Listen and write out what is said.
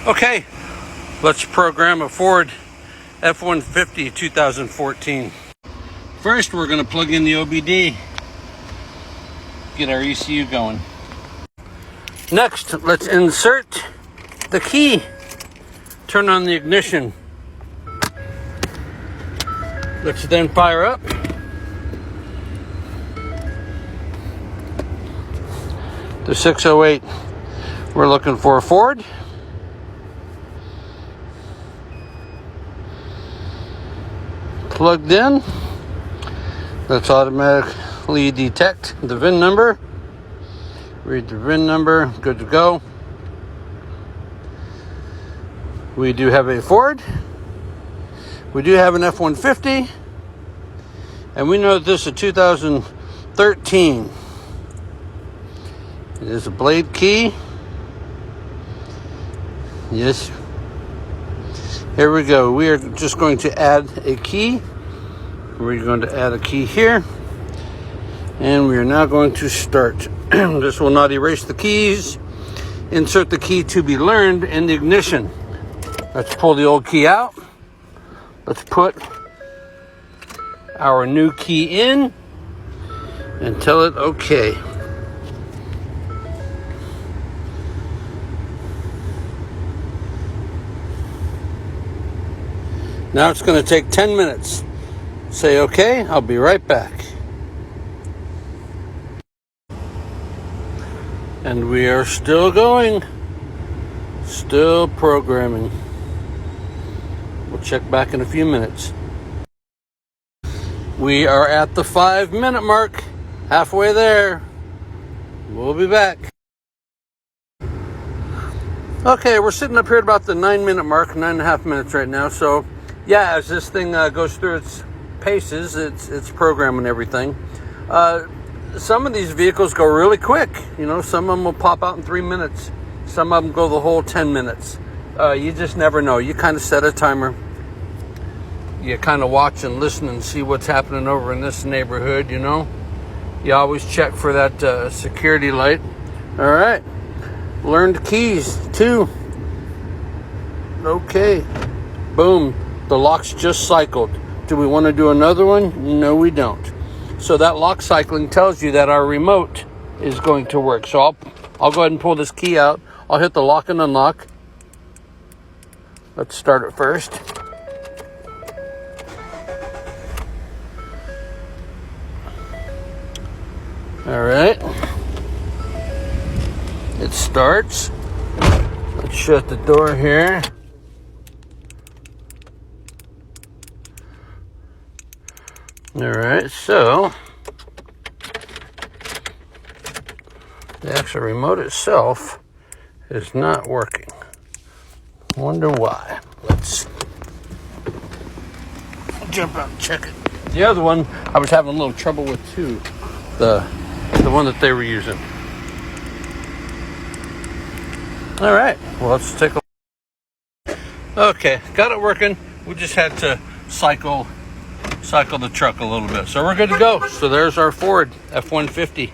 Okay, let's program a Ford F-150 2014. First, we're going to plug in the OBD, get our ECU going. Next, let's insert the key, turn on the ignition. Let's then fire up. The 608. We're looking for a Ford. Plugged in. Let's automatically detect the VIN number. Read the VIN number. Good to go. We do have a Ford. We do have an F-150. And we know that this is a 2013. It is a blade key. Yes. Here we go. We are just going to add a key. We're going to add a key here. And we are now going to start. This will not erase the keys. Insert the key to be learned in the ignition. Let's pull the old key out. Let's put our new key in and tell it okay. Now it's going to take 10 minutes. Say okay, I'll be right back. And we are still going. Still programming. We'll check back in a few minutes. We are at the 5-minute mark. Halfway there. We'll be back. Okay, we're sitting up here at about the 9-minute mark, 9.5 minutes right now. So yeah, as this thing goes through its paces, it's programming everything. Some of these vehicles go really quick. You know, some of them will pop out in 3 minutes. Some of them go the whole 10 minutes. You just never know. You kind of set a timer. You kind of watch and listen and see what's happening over in this neighborhood, you know. You always check for that security light. All right. Learned keys, 2. Okay. Boom. The lock's just cycled. Do we want to do another one? No, we don't. So that lock cycling tells you that our remote is going to work. So I'll go ahead and pull this key out. I'll hit the lock and unlock. Let's start it first. All right. It starts. Let's shut the door here. All right, so the actual remote itself is not working. Wonder why. Let's jump out and check it. The other one I was having a little trouble with too. The one that they were using. All right, well, let's take a look. Okay, got it working. We just had to cycle the truck a little bit. So we're good to go. So there's our Ford F-150.